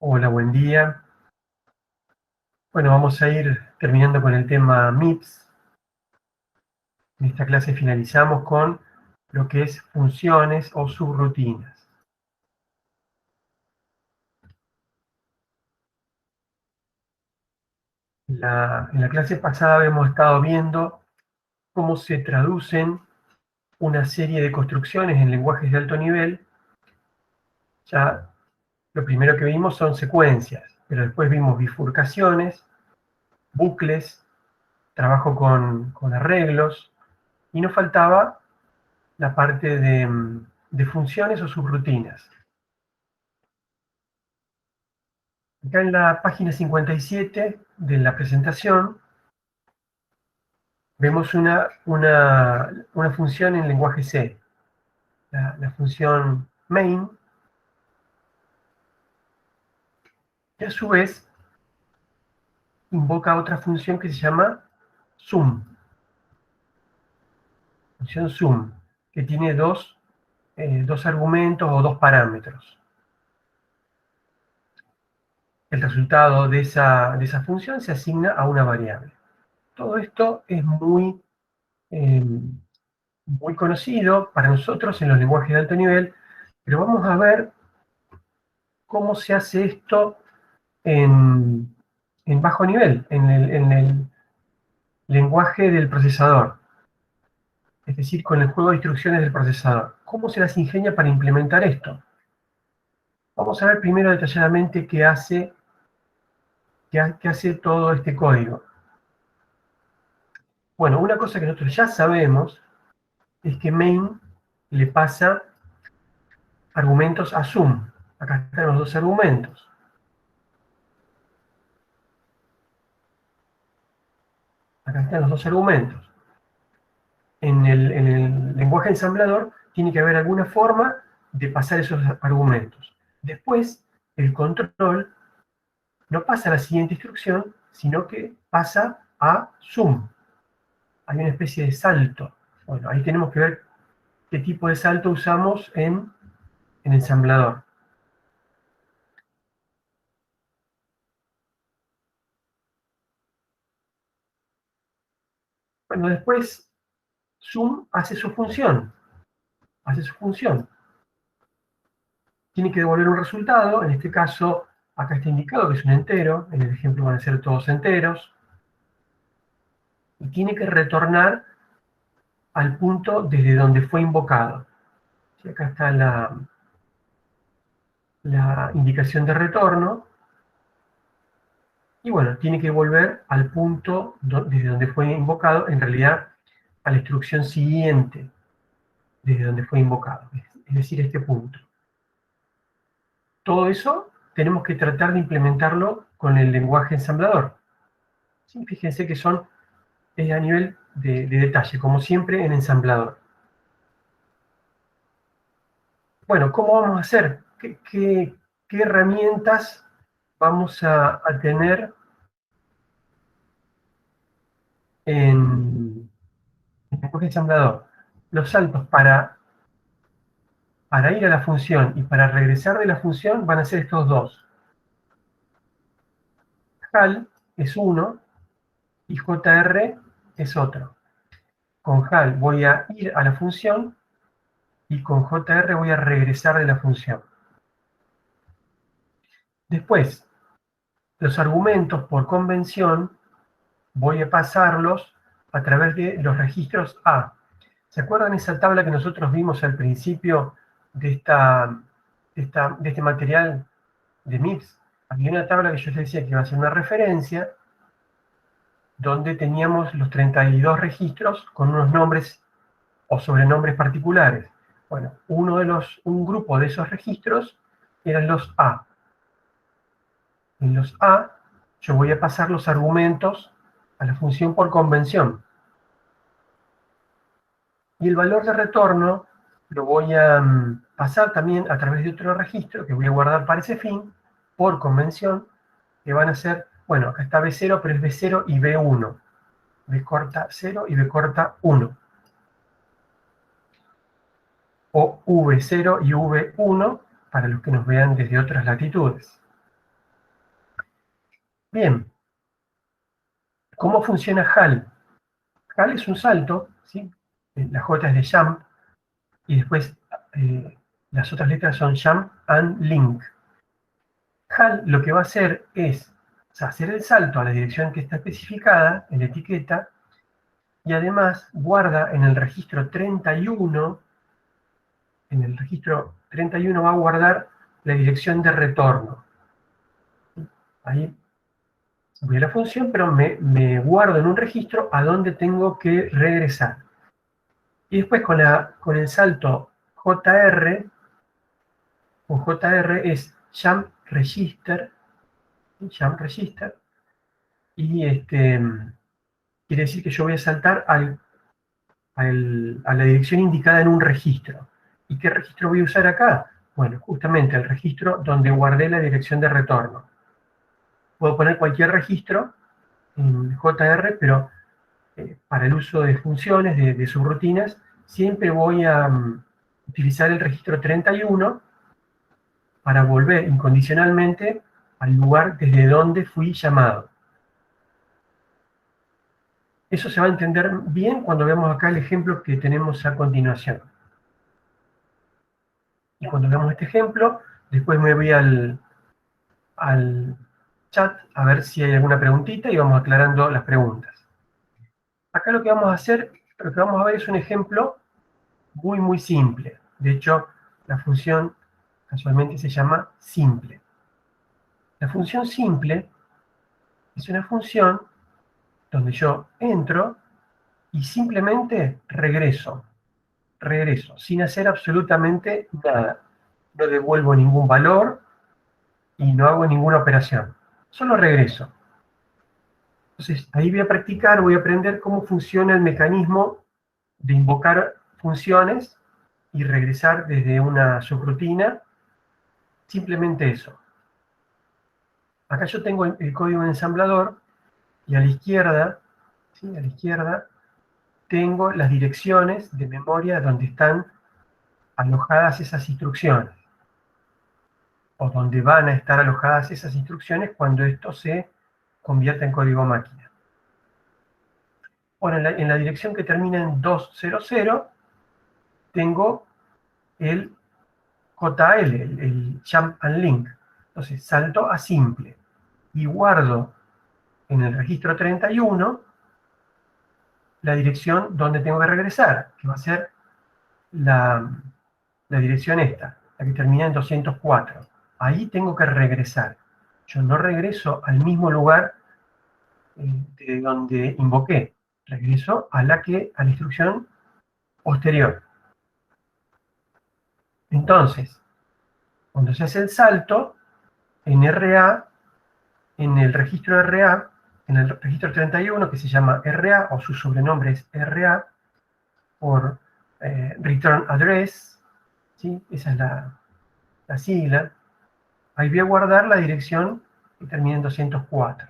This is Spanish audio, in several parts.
Hola, buen día. Bueno, vamos a ir terminando con el tema MIPS. En esta clase finalizamos con lo que es funciones o subrutinas. En la clase pasada hemos estado viendo cómo se traducen una serie de construcciones en lenguajes de alto nivel. Ya lo primero que vimos son secuencias, pero después vimos bifurcaciones, bucles, trabajo con arreglos, y nos faltaba la parte de funciones o subrutinas. Acá en la página 57 de la presentación vemos una función en lenguaje C, la función main, que a su vez invoca otra función que se llama sum, función sum, que tiene dos argumentos o dos parámetros. El resultado de esa función se asigna a una variable. Todo esto es muy conocido para nosotros en los lenguajes de alto nivel, pero vamos a ver cómo se hace esto en bajo nivel, en el lenguaje del procesador, es decir, con el juego de instrucciones del procesador. ¿Cómo se las ingenia para implementar esto? Vamos a ver primero detalladamente qué hace todo este código. Bueno, una cosa que nosotros ya sabemos es que main le pasa argumentos a sum. Acá están los dos argumentos. Acá están los dos argumentos. En el lenguaje ensamblador tiene que haber alguna forma de pasar esos argumentos. Después, el control no pasa a la siguiente instrucción, sino que pasa a sum. Hay una especie de salto. Bueno, ahí tenemos que ver qué tipo de salto usamos en ensamblador. Bueno, después sum hace su función. Tiene que devolver un resultado, en este caso, acá está indicado que es un entero, en el ejemplo van a ser todos enteros, y tiene que retornar al punto desde donde fue invocado. Y acá está la indicación de retorno, y bueno, tiene que volver al punto desde donde fue invocado, en realidad a la instrucción siguiente desde donde fue invocado, es decir, este punto. Todo eso tenemos que tratar de implementarlo con el lenguaje ensamblador. ¿Sí? Fíjense que son a nivel de detalle, como siempre en ensamblador. Bueno, ¿cómo vamos a hacer? ¿Qué herramientas vamos a tener en el lenguaje ensamblador? Los saltos para ir a la función y para regresar de la función van a ser estos dos. HAL es uno y JR es otro. Con HAL voy a ir a la función y con JR voy a regresar de la función. Después, los argumentos por convención voy a pasarlos a través de los registros A. ¿Se acuerdan esa tabla que nosotros vimos al principio de este material de MIPS? Había una tabla que yo les decía que iba a ser una referencia, donde teníamos los 32 registros con unos nombres o sobrenombres particulares. Bueno, un grupo de esos registros eran los A. En los A yo voy a pasar los argumentos a la función por convención. Y el valor de retorno lo voy a pasar también a través de otro registro que voy a guardar para ese fin, por convención, que van a ser, bueno, acá está B0, pero es B0 y B1. B corta 0 y B corta 1. O V0 y V1 para los que nos vean desde otras latitudes. Bien, ¿cómo funciona HAL? HAL es un salto, ¿sí? La J es de jump, y después las otras letras son jump and link. HAL lo que va a hacer es hacer el salto a la dirección que está especificada en la etiqueta, y además guarda en el registro 31, va a guardar la dirección de retorno. Ahí voy a la función, pero me guardo en un registro a donde tengo que regresar. Y después con el salto JR, con JR es Jump Register, y quiere decir que yo voy a saltar a la dirección indicada en un registro. ¿Y qué registro voy a usar acá? Bueno, justamente el registro donde guardé la dirección de retorno. Puedo poner cualquier registro en JR, pero para el uso de funciones, de subrutinas, siempre voy a utilizar el registro 31 para volver incondicionalmente al lugar desde donde fui llamado. Eso se va a entender bien cuando veamos acá el ejemplo que tenemos a continuación. Y cuando veamos este ejemplo, después me voy al chat a ver si hay alguna preguntita y vamos aclarando las preguntas. Acá lo que vamos a hacer, lo que vamos a ver es un ejemplo muy, muy simple. De hecho, la función casualmente se llama simple. La función simple es una función donde yo entro y simplemente regreso, sin hacer absolutamente nada. No devuelvo ningún valor y no hago ninguna operación. Solo regreso. Entonces, ahí voy a practicar, voy a aprender cómo funciona el mecanismo de invocar funciones y regresar desde una subrutina. Simplemente eso. Acá yo tengo el código en ensamblador y a la izquierda, ¿sí? A la izquierda tengo las direcciones de memoria donde están alojadas esas instrucciones, o donde van a estar alojadas esas instrucciones cuando esto se convierta en código máquina. Bueno, en la dirección que termina en 200 tengo el JL, el Jump and Link. Entonces salto a simple y guardo en el registro 31 la dirección donde tengo que regresar, que va a ser la dirección esta, la que termina en 204. Ahí tengo que regresar. Yo no regreso al mismo lugar de donde invoqué. Regreso a la instrucción posterior. Entonces, cuando se hace el salto, en RA, en el registro RA, en el registro 31, que se llama RA, o su sobrenombre es RA, por Return Address, ¿sí? Esa es la sigla. Ahí voy a guardar la dirección que termina en 204.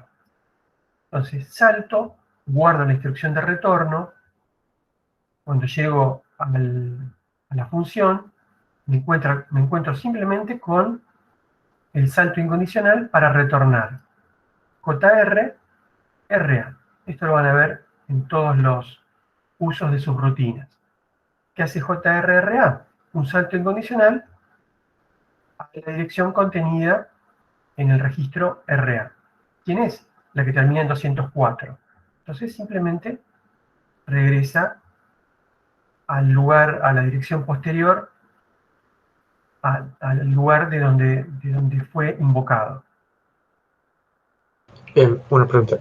Entonces salto, guardo la instrucción de retorno. Cuando llego a la función, me encuentro simplemente con el salto incondicional para retornar. JR, RA. Esto lo van a ver en todos los usos de sus rutinas. ¿Qué hace JRRA? Un salto incondicional a la dirección contenida en el registro RA. ¿Quién es? La que termina en 204. Entonces simplemente regresa al lugar, a la dirección posterior, al lugar de donde fue invocado. Una pregunta.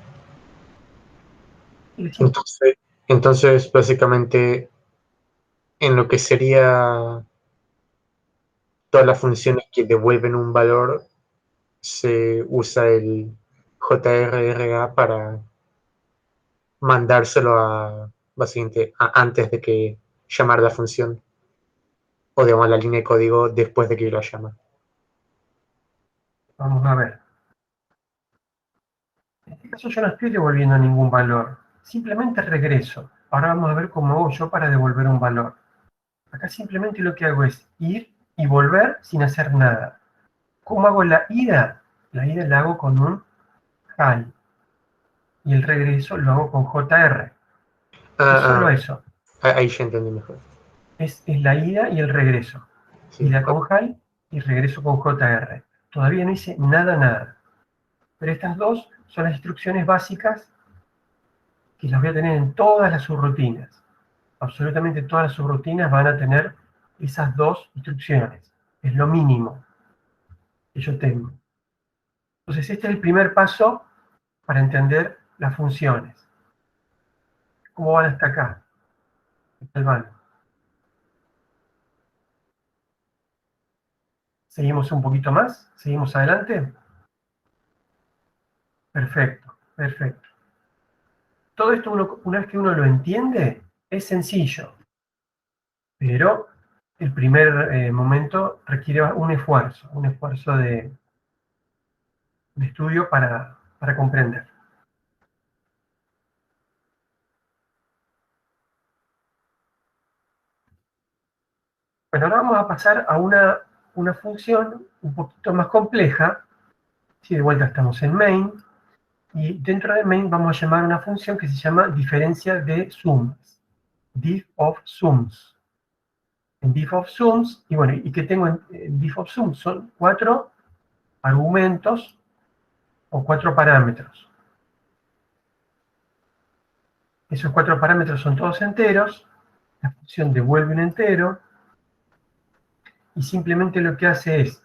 Y decimos, Entonces, básicamente, en lo que sería todas las funciones que devuelven un valor, se usa el JRRA para mandárselo básicamente, antes de que llamar la función, o digamos la línea de código después de que lo llama. vamos a ver. En este caso yo no estoy devolviendo ningún valor, simplemente regreso. Ahora vamos a ver cómo hago yo para devolver un valor. Acá simplemente lo que hago es ir y volver sin hacer nada. ¿Cómo hago la ida? La ida la hago con un HAL. Y el regreso lo hago con JR. Es solo eso. Ahí ya entendí mejor. Es la ida y el regreso. Sí. Ida con HAL y regreso con JR. Todavía no hice nada. Pero estas dos son las instrucciones básicas que las voy a tener en todas las subrutinas. Absolutamente todas las subrutinas van a tener esas dos instrucciones. Es lo mínimo que yo tengo. Entonces, este es el primer paso para entender las funciones. ¿Cómo van hasta acá? ¿Qué tal van? ¿Seguimos un poquito más? ¿Seguimos adelante? Perfecto. Todo esto, una vez que uno lo entiende, es sencillo. Pero el primer momento requiere un esfuerzo de estudio para comprender. Bueno, ahora vamos a pasar a una función un poquito más compleja. Si de vuelta estamos en main, y dentro de main vamos a llamar una función que se llama diferencia de sums, diff of sums. En diff of sums, y bueno, ¿y qué tengo en diff of sums? Son 4 argumentos o 4 parámetros. Esos 4 parámetros son todos enteros, la función devuelve un entero, y simplemente lo que hace es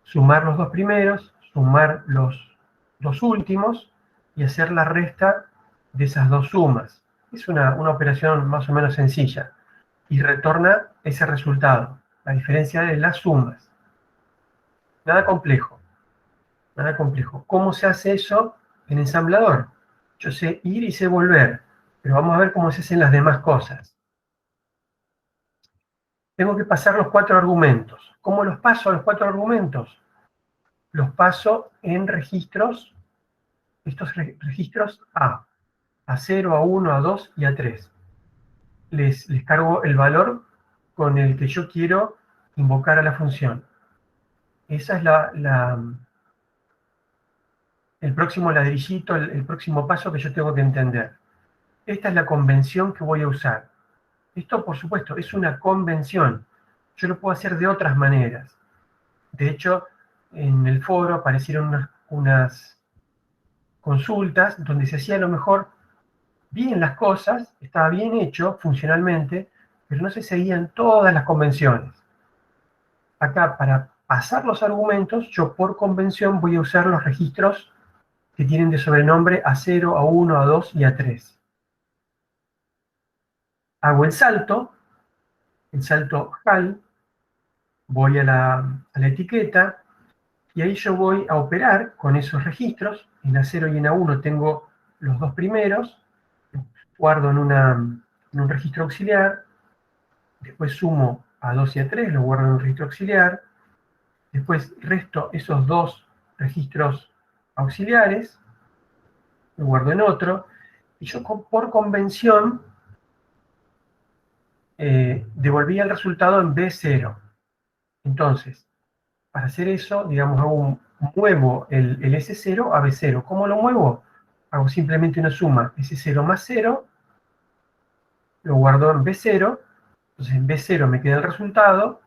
sumar los dos primeros, sumar los dos últimos, y hacer la resta de esas dos sumas. Es una operación más o menos sencilla, y retorna ese resultado, la diferencia de las sumas. Nada complejo. ¿Cómo se hace eso en ensamblador? Yo sé ir y sé volver, pero vamos a ver cómo se hacen las demás cosas. Tengo que pasar los 4 argumentos. ¿Cómo los paso a los 4 argumentos? Los paso en registros, estos registros A0, A1, A2 y A3. Les cargo el valor con el que yo quiero invocar a la función. Esa es el próximo ladrillito, el próximo paso que yo tengo que entender. Esta es la convención que voy a usar. Esto, por supuesto, es una convención. Yo lo puedo hacer de otras maneras. De hecho, en el foro aparecieron unas consultas donde se hacía a lo mejor bien las cosas, estaba bien hecho funcionalmente, pero no se seguían todas las convenciones. Acá, para pasar los argumentos, yo por convención voy a usar los registros que tienen de sobrenombre A0, A1, A2 y A3. Hago el salto HAL, voy a la etiqueta, y ahí yo voy a operar con esos registros. En A0 y en A1 tengo los dos primeros, guardo en un registro auxiliar, después sumo A2 y A3, lo guardo en un registro auxiliar, después resto esos dos registros auxiliares, lo guardo en otro, y yo por convención devolvía el resultado en B0. Entonces, para hacer eso, digamos, muevo el S0 a B0. ¿Cómo lo muevo? Hago simplemente una suma S0 más 0, lo guardo en B0, entonces en B0 me queda el resultado,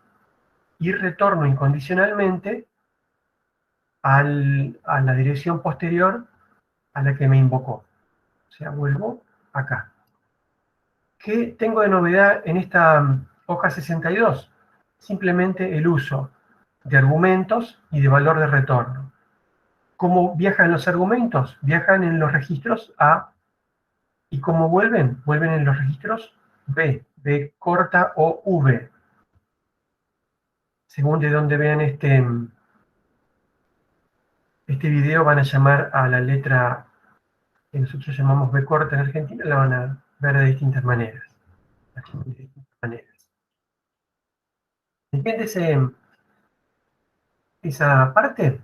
y retorno incondicionalmente a la dirección posterior a la que me invocó. O sea, vuelvo acá. ¿Qué tengo de novedad en esta hoja 62? Simplemente el uso de argumentos y de valor de retorno. ¿Cómo viajan los argumentos? Viajan en los registros A. ¿Y cómo vuelven? Vuelven en los registros B corta o V. Según de dónde vean este video, van a llamar a la letra que nosotros llamamos B corta en Argentina, la van a ver de distintas maneras. ¿Entiendes esa parte?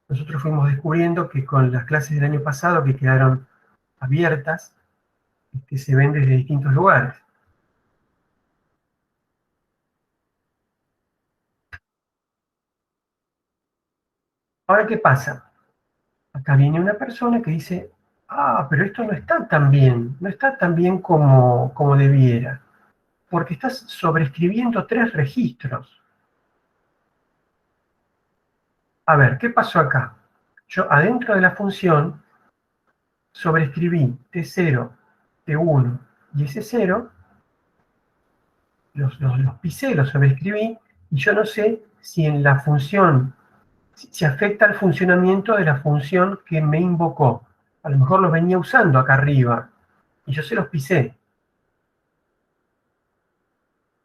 Nosotros fuimos descubriendo que con las clases del año pasado que quedaron abiertas, que se ven desde distintos lugares. Ahora, ¿qué pasa? Acá viene una persona que dice, ah, pero esto no está tan bien, no está tan bien como debiera, porque estás sobreescribiendo 3 registros. A ver, ¿qué pasó acá? Yo adentro de la función sobreescribí T0, T1 y S0, los pisé, los sobreescribí, y yo no sé si en la función, si afecta al funcionamiento de la función que me invocó. A lo mejor los venía usando acá arriba, y yo se los pisé.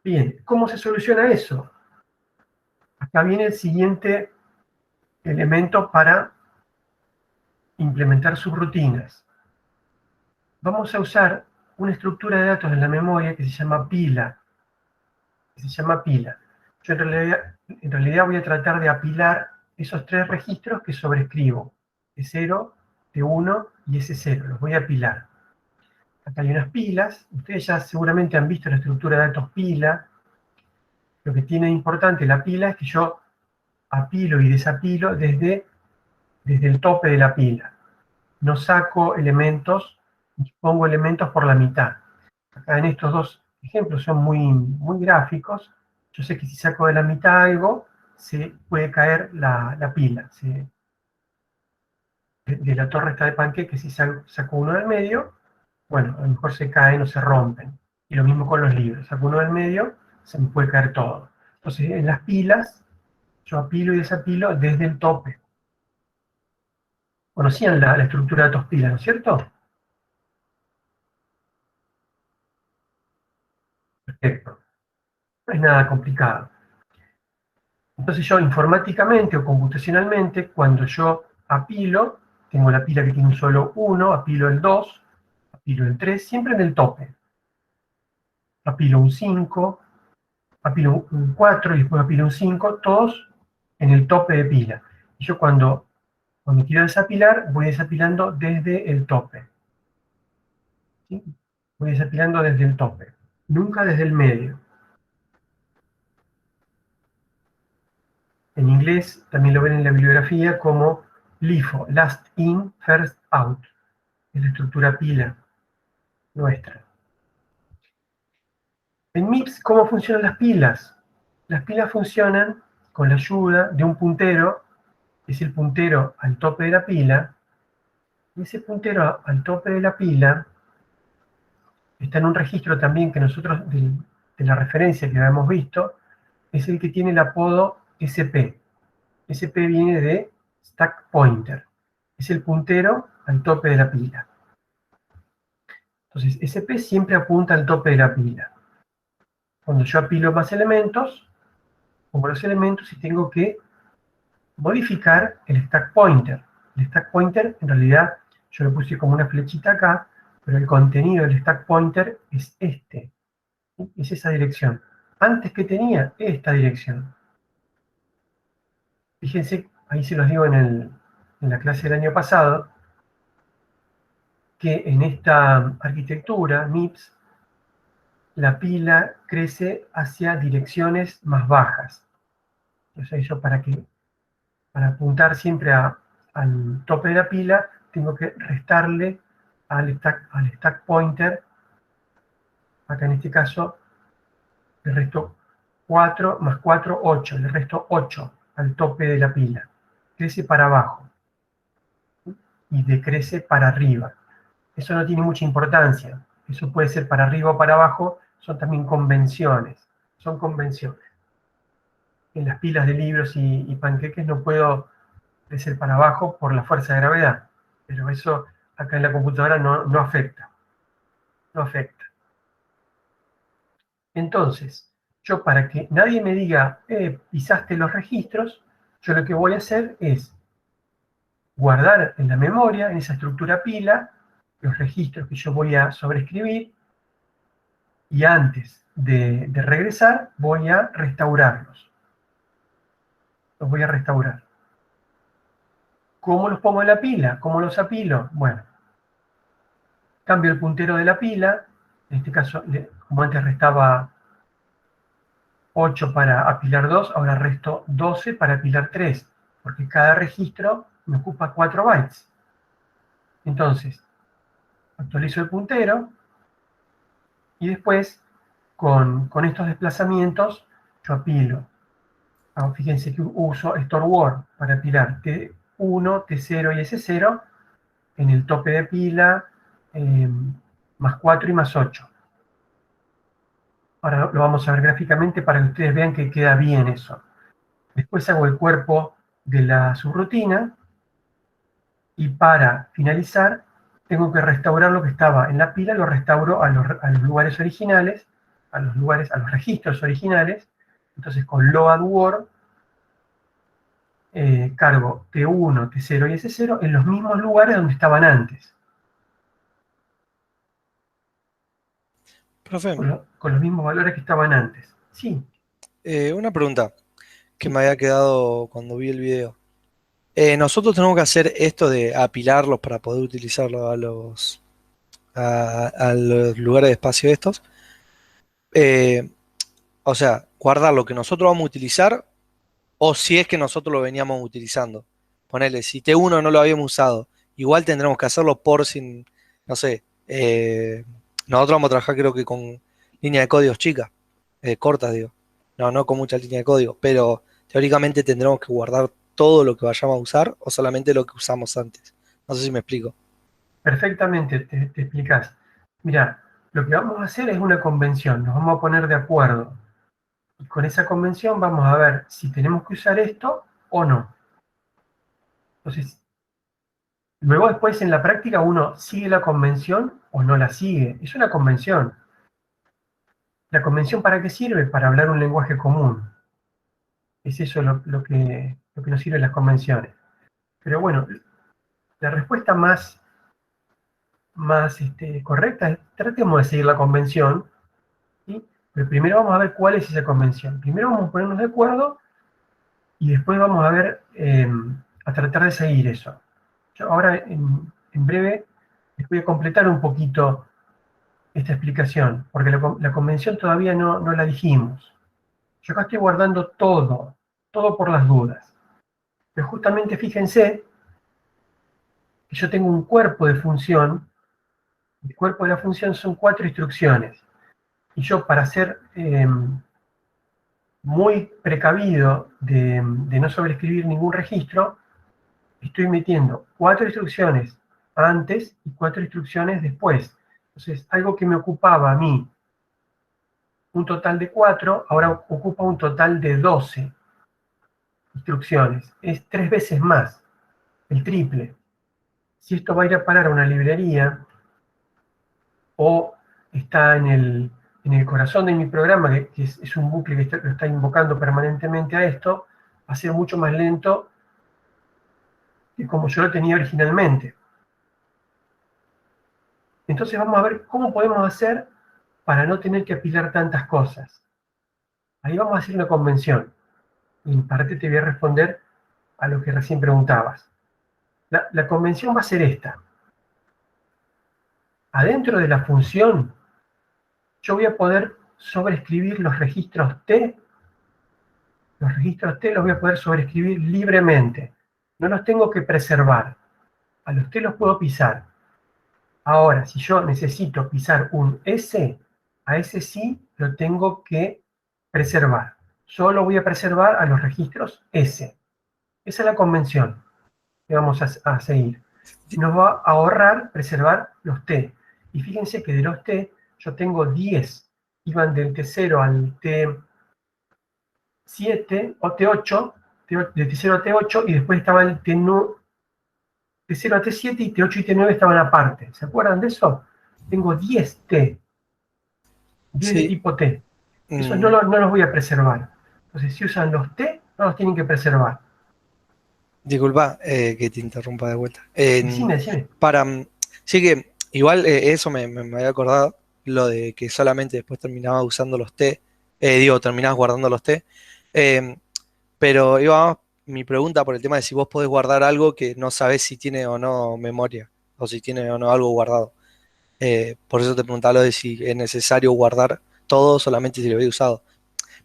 Bien, ¿cómo se soluciona eso? Acá viene el siguiente elemento para implementar subrutinas. Vamos a usar una estructura de datos en la memoria que se llama pila. Yo en realidad voy a tratar de apilar esos 3 registros que sobrescribo. T0, T1 y S0. Los voy a apilar. Acá hay unas pilas. Ustedes ya seguramente han visto la estructura de datos pila. Lo que tiene de importante la pila es que yo apilo y desapilo desde el tope de la pila. No saco elementos, ni pongo elementos por la mitad. Acá en estos 2 ejemplos son muy gráficos. Yo sé que si saco de la mitad algo, se puede caer la pila. De la torre esta de panqueque, si saco uno del medio, bueno, a lo mejor se caen o se rompen. Y lo mismo con los libros. Saco uno del medio, se me puede caer todo. Entonces, en las pilas, yo apilo y desapilo desde el tope. Conocían la estructura de datos pila, ¿no es cierto? Perfecto. No es nada complicado. Entonces yo informáticamente o computacionalmente, cuando yo apilo, tengo la pila que tiene un solo 1, apilo el 2, apilo el 3, siempre en el tope. Apilo un 5, apilo un 4 y después apilo un 5, todos en el tope de pila. Y yo cuando quiero desapilar, voy desapilando desde el tope. ¿Sí? Voy desapilando desde el tope, nunca desde el medio. En inglés también lo ven en la bibliografía como LIFO, Last In, First Out. Es la estructura pila nuestra. En MIPS, ¿cómo funcionan las pilas? Las pilas funcionan con la ayuda de un puntero, que es el puntero al tope de la pila, y ese puntero al tope de la pila está en un registro también que nosotros, de la referencia que habíamos visto, es el que tiene el apodo SP. SP viene de Stack Pointer. Es el puntero al tope de la pila. Entonces, SP siempre apunta al tope de la pila. Cuando yo apilo más elementos, pongo los elementos y tengo que modificar el stack pointer. El stack pointer, en realidad, yo lo puse como una flechita acá, pero el contenido del stack pointer es este. ¿Sí? Es esa dirección. Antes que tenía esta dirección. Fíjense, ahí se los digo en la clase del año pasado, que en esta arquitectura, MIPS, la pila crece hacia direcciones más bajas. Entonces yo para apuntar siempre al tope de la pila, tengo que restarle al stack pointer, acá en este caso le resto 4 más 4, 8, le resto 8 al tope de la pila. Crece para abajo y decrece para arriba. Eso no tiene mucha importancia. Eso puede ser para arriba o para abajo, son también convenciones. Son convenciones. En las pilas de libros y panqueques no puedo crecer para abajo por la fuerza de gravedad, pero eso acá en la computadora no afecta. No afecta. Entonces, yo para que nadie me diga, pisaste los registros, yo lo que voy a hacer es guardar en la memoria, en esa estructura pila, los registros que yo voy a sobreescribir, y antes de regresar voy a restaurarlos. Los voy a restaurar. ¿Cómo los pongo en la pila? ¿Cómo los apilo? Bueno, cambio el puntero de la pila, en este caso, como antes restaba 8 para apilar 2, ahora resto 12 para apilar 3. porque cada registro me ocupa 4 bytes. Entonces, actualizo el puntero y después, con estos desplazamientos, yo apilo. Fíjense que uso store word para apilar T1, T0 y S0 en el tope de pila, más 4 y más 8. Ahora lo vamos a ver gráficamente para que ustedes vean que queda bien eso. Después hago el cuerpo de la subrutina y para finalizar tengo que restaurar lo que estaba en la pila, lo restauro a los lugares originales, a los registros originales. Entonces con load word cargo T1, T0 y S0 en los mismos lugares donde estaban antes. Profe, Con los mismos valores que estaban antes. Sí. Una pregunta que me había quedado cuando vi el video. Nosotros tenemos que hacer esto de apilarlos para poder utilizarlo a los lugares de espacio estos. O sea, guardar lo que nosotros vamos a utilizar o si es que nosotros lo veníamos utilizando. Ponele, si T1 no lo habíamos usado, igual tendremos que hacerlo por sin, no sé, nosotros vamos a trabajar creo que con línea de códigos chicas, cortas digo, no con mucha línea de código, pero teóricamente tendremos que guardar todo lo que vayamos a usar o solamente lo que usamos antes. No sé si me explico. Perfectamente te explicás. Mira, lo que vamos a hacer es una convención, nos vamos a poner de acuerdo. Y con esa convención vamos a ver si tenemos que usar esto o no. Entonces, luego después en la práctica uno sigue la convención o no la sigue. Es una convención. ¿La convención para qué sirve? Para hablar un lenguaje común. Es eso lo que nos sirven las convenciones. Pero bueno, la respuesta más correcta es tratemos de seguir la convención, ¿sí? Pero primero vamos a ver cuál es esa convención. Primero vamos a ponernos de acuerdo y después vamos a ver, a tratar de seguir eso. Yo ahora en breve les voy a completar un poquito esta explicación, porque la convención todavía no la dijimos. Yo acá estoy guardando todo por las dudas. Pero justamente fíjense que yo tengo un cuerpo de función. El cuerpo de la función son 4 instrucciones. Y yo, para ser muy precavido de no sobreescribir ningún registro, estoy metiendo 4 instrucciones antes y 4 instrucciones después. Entonces, algo que me ocupaba a mí un total de 4, ahora ocupa un total de 12 instrucciones. Es 3 veces más, el triple. Si esto va a ir a parar a una librería o está en el corazón de mi programa, que es un bucle que lo está invocando permanentemente a esto, va a ser mucho más lento que como yo lo tenía originalmente. Entonces vamos a ver cómo podemos hacer para no tener que apilar tantas cosas. Ahí vamos a hacer una convención. Y en parte te voy a responder a lo que recién preguntabas. La convención va a ser esta. Adentro de la función, yo voy a poder sobreescribir los registros T. Los registros T los voy a poder sobreescribir libremente. No los tengo que preservar. A los T los puedo pisar. Ahora, si yo necesito pisar un S, a ese sí lo tengo que preservar. Solo voy a preservar a los registros S. Esa es la convención que vamos a seguir. Nos va a ahorrar preservar los T. Y fíjense que de los T yo tengo 10. Iban del T0 al T7 o T8, de T0 a T8, y después estaba el T0 a T7 y T8 y T9 estaban aparte. ¿Se acuerdan de eso? Tengo 10 T, 10 de Sí. tipo T. Esos no los voy a preservar. Entonces, si usan los T, no los tienen que preservar. Disculpa que te interrumpa de vuelta. Decime. Sí que igual eso me había acordado, lo de que solamente después terminaba usando los T, terminabas guardando los T. Pero iba mi pregunta por el tema de si vos podés guardar algo que no sabés si tiene o no memoria, o si tiene o no algo guardado. Por eso te preguntaba lo de si es necesario guardar todo solamente si lo había usado.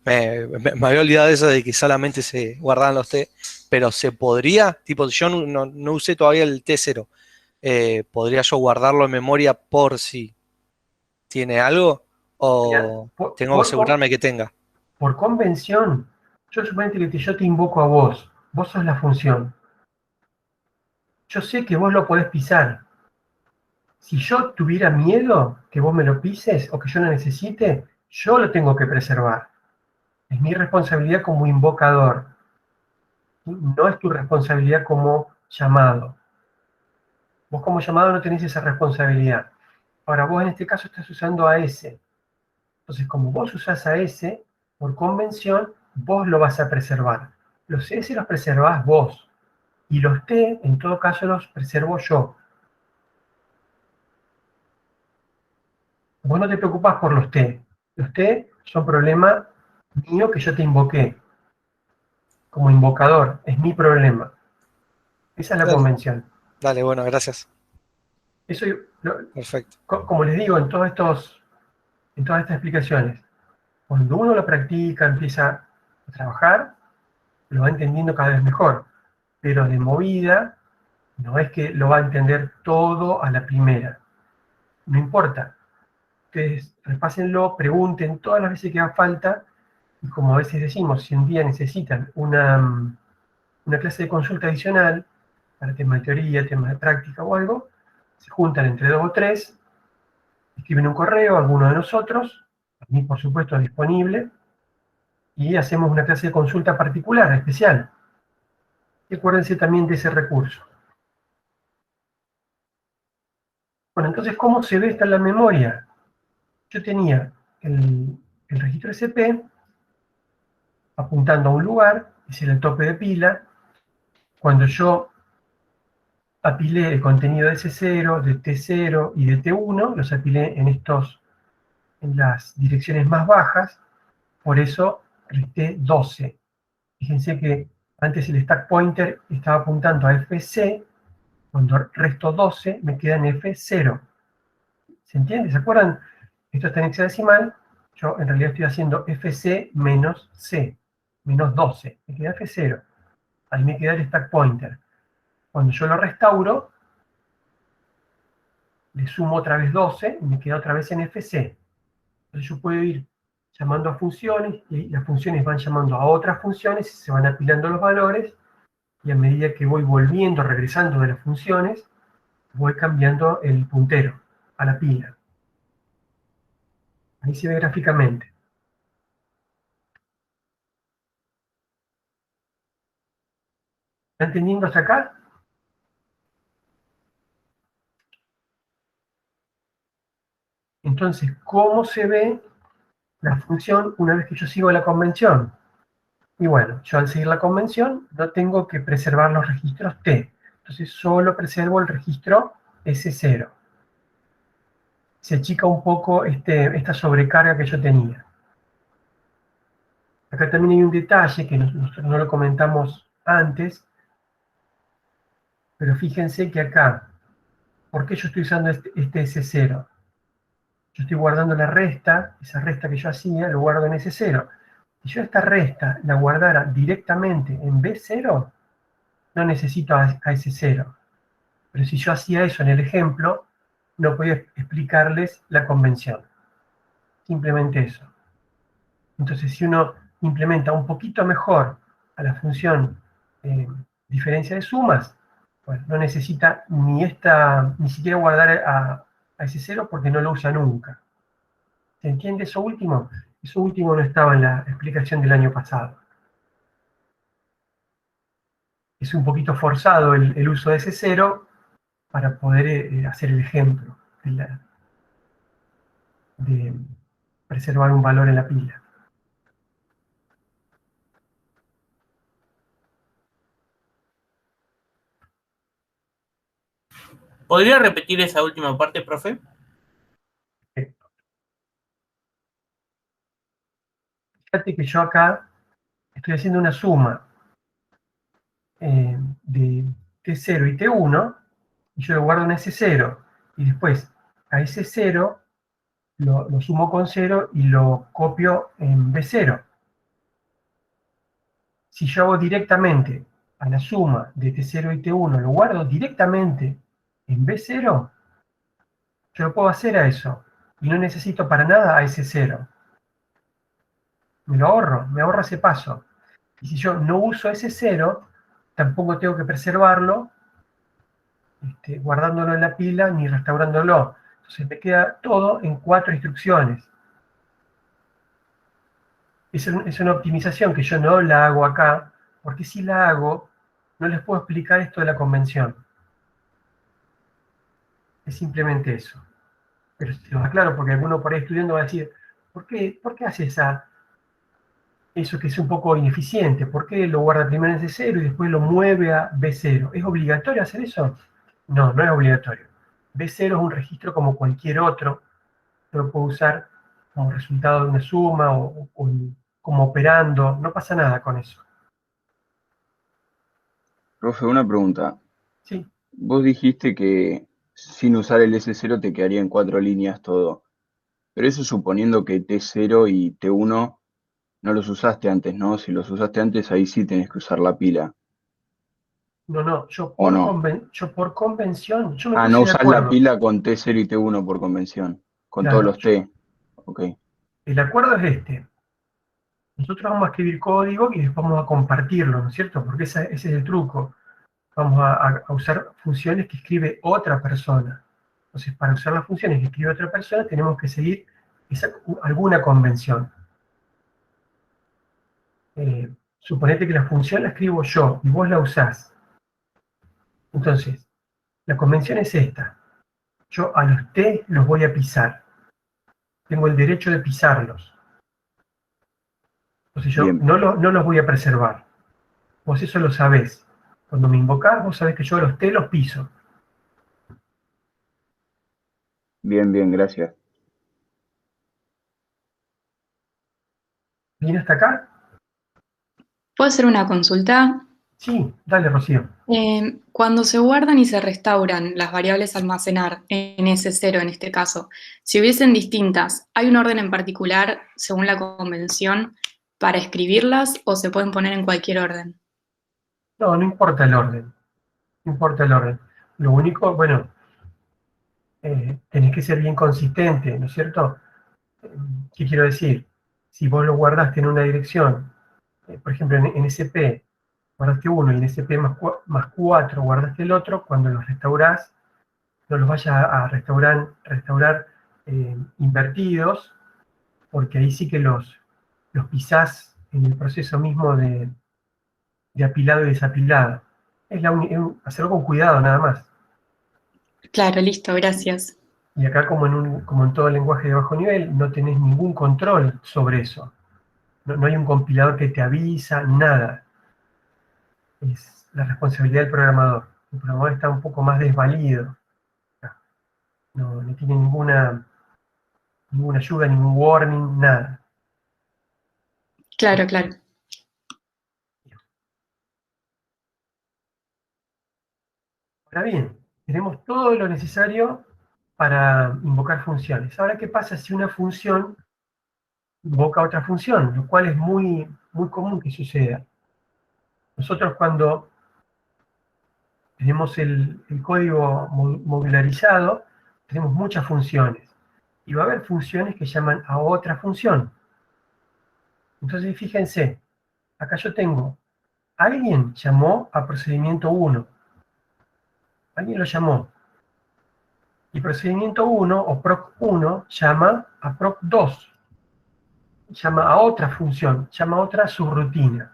Me había olvidado eso de que solamente se guardaban los T, pero se podría, tipo, yo no usé todavía el T0. ¿Podría yo guardarlo en memoria por si tiene algo? Mira, ¿O tengo que asegurarme que tenga? por convención, yo suponete que yo te invoco a vos sos la función. Yo sé que vos lo podés pisar. Si yo tuviera miedo que vos me lo pises o que yo lo necesite, yo lo tengo que preservar. Es mi responsabilidad como invocador. No es tu responsabilidad como llamado. Vos como llamado no tenés esa responsabilidad. Ahora vos en este caso estás usando a ese. Entonces, como vos usás a ese, por convención, vos lo vas a preservar. Los S los preservás vos. Y los T, en todo caso, los preservo yo. Vos no te preocupás por los T. Los T son problema mío que yo te invoqué. Como invocador, es mi problema. Esa es la Dale, convención. dale, bueno, gracias. Eso, Perfecto. como les digo en todas estas explicaciones, cuando uno lo practica, empieza a trabajar, lo va entendiendo cada vez mejor. Pero de movida, no es que lo va a entender todo a la primera. No importa. Ustedes repásenlo, pregunten todas las veces que haga falta, y como a veces decimos, si un día necesitan una clase de consulta adicional, para temas de teoría, temas de práctica o algo, se juntan entre 2 o 3, escriben un correo a alguno de nosotros, a mí por supuesto disponible, y hacemos una clase de consulta particular, especial. Y acuérdense también de ese recurso. Bueno, entonces, ¿cómo se ve esta en la memoria? Yo tenía el registro SP apuntando a un lugar, ese era el tope de pila. Cuando yo apilé el contenido de S0, de T0 y de T1, los apilé en las direcciones más bajas, por eso resté 12. Fíjense que antes el stack pointer estaba apuntando a FC, cuando resto 12 me queda en F0. ¿Se entiende? ¿Se acuerdan? Esto está en hexadecimal, yo en realidad estoy haciendo FC menos C, menos 12, me queda F0. Ahí me queda el stack pointer. Cuando yo lo restauro, le sumo otra vez 12 y me queda otra vez en FC. Entonces yo puedo ir llamando a funciones y las funciones van llamando a otras funciones y se van apilando los valores, y a medida que voy volviendo, regresando de las funciones, voy cambiando el puntero a la pila. Ahí se ve gráficamente. ¿Está entendiendo hasta acá? Entonces, ¿cómo se ve la función una vez que yo sigo la convención? Y bueno, yo al seguir la convención no tengo que preservar los registros T. Entonces solo preservo el registro S0. Se achica un poco esta sobrecarga que yo tenía. Acá también hay un detalle que nosotros no lo comentamos antes, pero fíjense que acá, ¿por qué yo estoy usando este S0? Yo estoy guardando la resta, esa resta que yo hacía, lo guardo en S0. Si yo esta resta la guardara directamente en B0, no necesito a S0. Pero si yo hacía eso en el ejemplo, no podía explicarles la convención. Simplemente eso. Entonces, si uno implementa un poquito mejor a la función diferencia de sumas, bueno, no necesita ni siquiera guardar a ese cero porque no lo usa nunca. ¿Se entiende eso último? Eso último no estaba en la explicación del año pasado. Es un poquito forzado el uso de ese cero para poder hacer el ejemplo de preservar un valor en la pila. ¿Podría repetir esa última parte, profe? Fíjate que yo acá estoy haciendo una suma de T0 y T1, y yo lo guardo en S0, y después a ese 0 lo sumo con 0 y lo copio en B0. Si yo hago directamente a la suma de T0 y T1, lo guardo directamente en B0, yo lo puedo hacer a eso. Y no necesito para nada a ese 0. Me lo ahorro, me ahorro ese paso. Y si yo no uso ese 0, tampoco tengo que preservarlo, guardándolo en la pila ni restaurándolo. Entonces me queda todo en 4 instrucciones. Es una optimización que yo no la hago acá, porque si la hago, no les puedo explicar esto de la convención. Es simplemente eso. Pero se los aclaro porque alguno por ahí estudiando va a decir, ¿por qué hace eso que es un poco ineficiente? ¿Por qué lo guarda primero en C0 y después lo mueve a B0? ¿Es obligatorio hacer eso? No, no es obligatorio. B0 es un registro como cualquier otro. Yo lo puedo usar como resultado de una suma o como operando. No pasa nada con eso. Profe, una pregunta. Sí. Vos dijiste que sin usar el S0 te quedaría en 4 líneas todo. Pero eso suponiendo que T0 y T1 no los usaste antes, ¿no? Si los usaste antes, ahí sí tenés que usar la pila. No, yo ¿O por, no? por convención, yo me Ah, no puse de usás la acuerdo. pila con T0 y T1 por convención. Con todos Claro, los T. Ok. el acuerdo es este. Nosotros vamos a escribir código y después vamos a compartirlo, ¿no es cierto? Porque ese es el truco. Vamos a usar funciones que escribe otra persona. Entonces, para usar las funciones que escribe otra persona, tenemos que seguir alguna convención. Suponete que la función la escribo yo y vos la usás. Entonces, la convención es esta. Yo a los T los voy a pisar. Tengo el derecho de pisarlos. Entonces yo Bien, no los voy a preservar. Vos eso lo sabés. Cuando me invocás, vos sabés que yo a los T los piso. bien, gracias. ¿Bien hasta acá? ¿Puedo hacer una consulta? Sí, dale, Rocío. Cuando se guardan y se restauran las variables a almacenar en S0 en este caso, si hubiesen distintas, ¿hay un orden en particular según la convención para escribirlas o se pueden poner en cualquier orden? No importa el orden. No importa el orden. Lo único, bueno, tenés que ser bien consistente, ¿no es cierto? ¿Qué quiero decir? Si vos lo guardaste en una dirección, por ejemplo en SP, guardaste uno y en SP más 4 guardaste el otro, cuando los restaurás, no los vayas a restaurar invertidos, porque ahí sí que los pisás en el proceso mismo de apilado y desapilado. Es hacerlo con cuidado nada más. Claro, listo, gracias. Y acá, como en todo lenguaje de bajo nivel, no tenés ningún control sobre eso. No hay un compilador que te avisa, nada. Es la responsabilidad del programador. El programador está un poco más desvalido. No tiene ninguna ayuda, ningún warning, nada. Claro. Ahora bien, tenemos todo lo necesario para invocar funciones. Ahora, ¿qué pasa si una función invoca otra función? Lo cual es muy, muy común que suceda. Nosotros, cuando tenemos el código modularizado, tenemos muchas funciones. Y va a haber funciones que llaman a otra función. Entonces, fíjense, acá yo tengo, alguien llamó a procedimiento 1. Alguien lo llamó. Y procedimiento 1 o proc1 llama a proc2. Llama a otra función, llama a otra subrutina.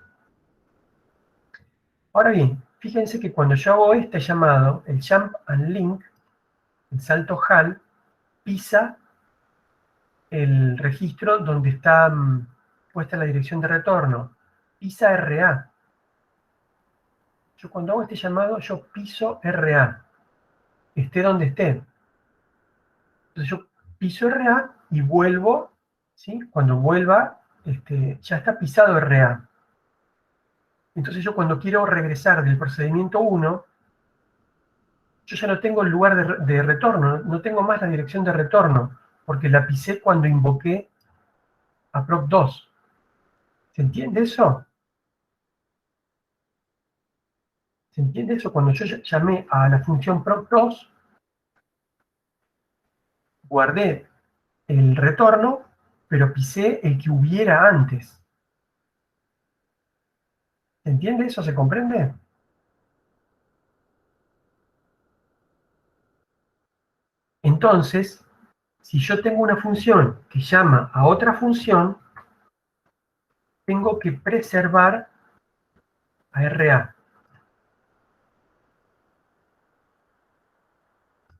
Ahora bien, fíjense que cuando yo hago este llamado, el jump and link, el salto HAL, pisa el registro donde está puesta la dirección de retorno, pisa RA. Yo cuando hago este llamado, yo piso RA, esté donde esté. Entonces yo piso RA y vuelvo, ¿sí? Cuando vuelva, ya está pisado RA. Entonces yo cuando quiero regresar del procedimiento 1, yo ya no tengo el lugar de retorno, no tengo más la dirección de retorno, porque la pisé cuando invoqué a proc2. ¿Se entiende eso? ¿Se entiende eso? Cuando yo llamé a la función proc2, guardé el retorno, pero pisé el que hubiera antes. ¿Se entiende eso? ¿Se comprende? Entonces, si yo tengo una función que llama a otra función, tengo que preservar a RA.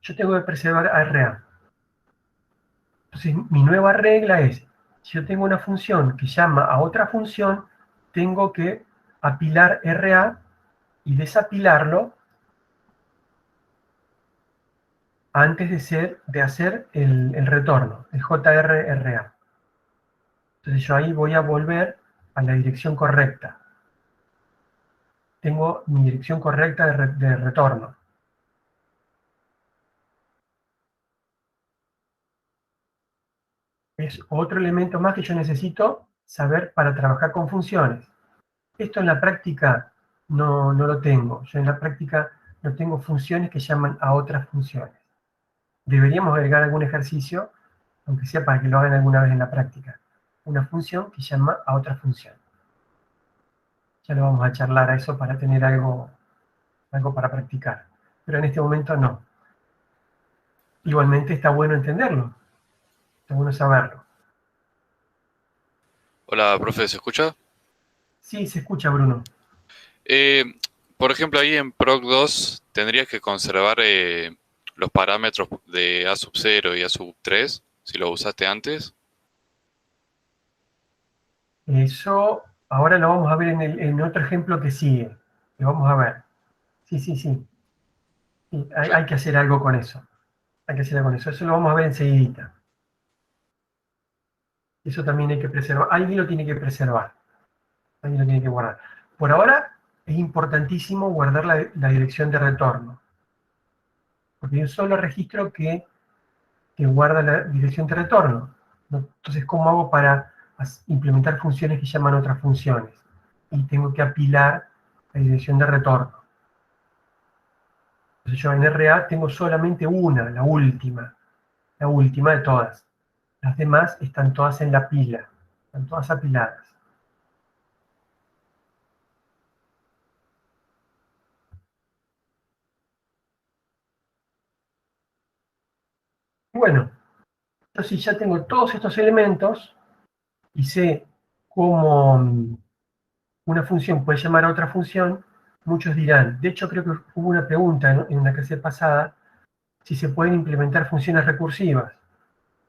Yo tengo que preservar a RA. Entonces, mi nueva regla es, si yo tengo una función que llama a otra función, tengo que apilar RA y desapilarlo antes de hacer el retorno, el JRRA. Entonces yo ahí voy a volver a la dirección correcta. Tengo mi dirección correcta de retorno. Es otro elemento más que yo necesito saber para trabajar con funciones. Esto en la práctica no lo tengo. Yo en la práctica no tengo funciones que llaman a otras funciones. Deberíamos agregar algún ejercicio, aunque sea para que lo hagan alguna vez en la práctica. Una función que llama a otra función. Ya lo vamos a charlar a eso para tener algo para practicar. Pero en este momento no. Igualmente está bueno entenderlo. Está bueno saberlo. Hola, profe, ¿se escucha? Sí, se escucha, Bruno. Eh, por ejemplo, ahí en Proc2 tendrías que conservar los parámetros de A sub 0 y A sub 3, si lo usaste antes. Eso ahora lo vamos a ver en otro ejemplo que sigue. Lo vamos a ver. Sí, sí, sí. Sí, hay que hacer algo con eso. Hay que hacer algo con eso. Eso lo vamos a ver enseguida. Eso también hay que preservar. Alguien lo tiene que preservar. Alguien lo tiene que guardar. Por ahora es importantísimo guardar la dirección de retorno. Porque hay un solo registro que guarda la dirección de retorno, ¿no? Entonces, ¿cómo hago para implementar funciones que llaman otras funciones? Y tengo que apilar la dirección de retorno. Entonces yo en RA tengo solamente una, la última de todas. Las demás están todas en la pila, están todas apiladas. Bueno, entonces ya tengo todos estos elementos y sé cómo una función puede llamar a otra función. Muchos dirán, de hecho creo que hubo una pregunta en una clase pasada, si se pueden implementar funciones recursivas.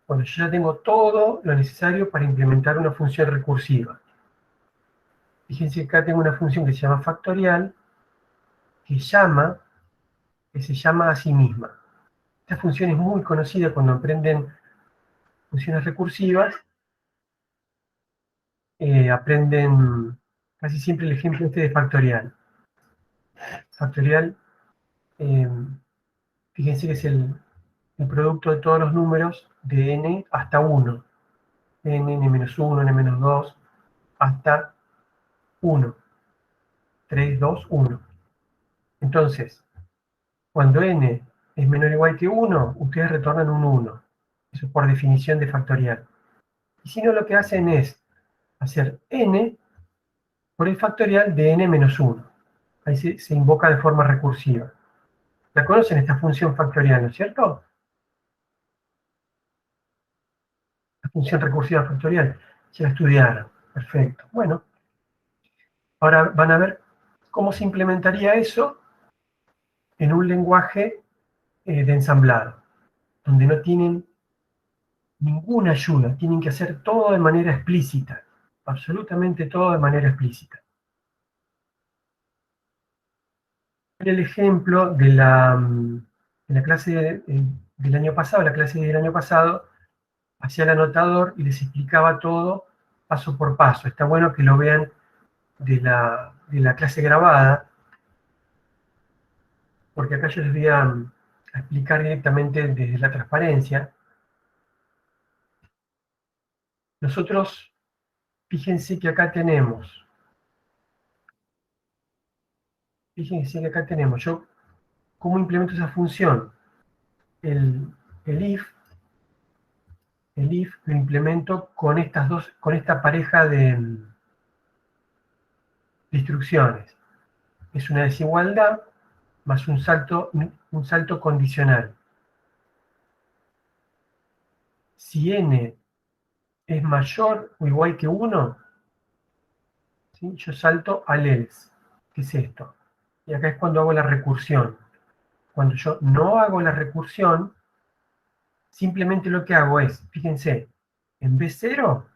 Bueno, yo ya tengo todo lo necesario para implementar una función recursiva. Fíjense que acá tengo una función que se llama factorial, que se llama a sí misma. Esta función es muy conocida cuando aprenden funciones recursivas. Aprenden casi siempre el ejemplo este de factorial. Factorial, eh, fíjense que es el producto de todos los números de n hasta 1. n-1, n-2, hasta 1. 3, 2, 1. Entonces, cuando n es menor o igual que 1, ustedes retornan un 1. Eso es por definición de factorial. Y si no, lo que hacen es hacer n por el factorial de n menos 1. Ahí se invoca de forma recursiva. ¿La conocen esta función factorial, no es cierto? La función recursiva factorial. Ya la estudiaron. Perfecto. Bueno, ahora van a ver cómo se implementaría eso en un lenguaje de ensamblado, donde no tienen ninguna ayuda, tienen que hacer todo de manera explícita, absolutamente todo de manera explícita. El ejemplo de la clase del año pasado, la clase del año pasado, hacía el anotador y les explicaba todo paso por paso. Está bueno que lo vean de la clase grabada, porque acá yo les voy a explicar directamente desde la transparencia. Nosotros, fíjense que acá tenemos Fíjense que acá tenemos, yo, ¿cómo implemento esa función? El if lo implemento con esta pareja de instrucciones. Es una desigualdad más un salto condicional. Si n es mayor o igual que 1, ¿sí? Yo salto al else, que es esto. Y acá es cuando hago la recursión. Cuando yo no hago la recursión, simplemente lo que hago es, fíjense, en B0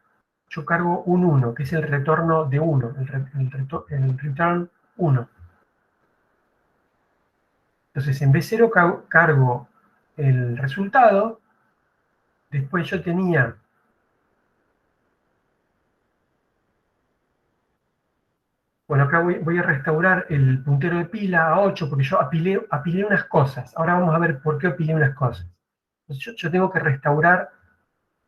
yo cargo un 1, que es el retorno de 1, el return 1. Entonces en B0 cargo el resultado, después yo tenía bueno, acá voy a restaurar el puntero de pila a 8 porque yo apilé unas cosas. Ahora vamos a ver por qué apilé unas cosas. Entonces yo tengo que restaurar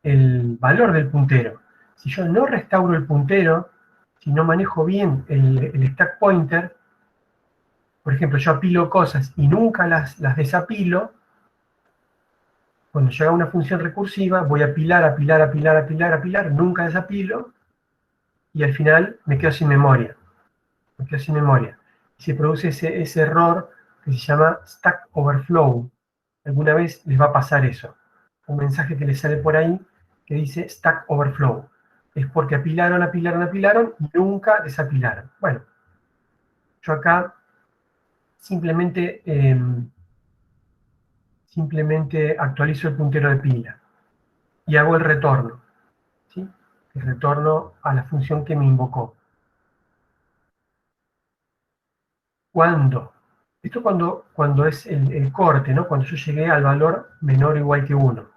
el valor del puntero. Si yo no restauro el puntero, si no manejo bien el stack pointer, por ejemplo, yo apilo cosas y nunca las desapilo, cuando yo haga una función recursiva, voy a apilar, nunca desapilo, y al final me quedo sin memoria. Y se produce ese error que se llama Stack Overflow. Alguna vez les va a pasar eso. Un mensaje que les sale por ahí que dice Stack Overflow. Es porque apilaron y nunca desapilaron. Bueno, yo acá simplemente actualizo el puntero de pila y hago el retorno. ¿Sí? El retorno a la función que me invocó. Esto cuando es el corte, ¿no? Cuando yo llegué al valor menor o igual que 1.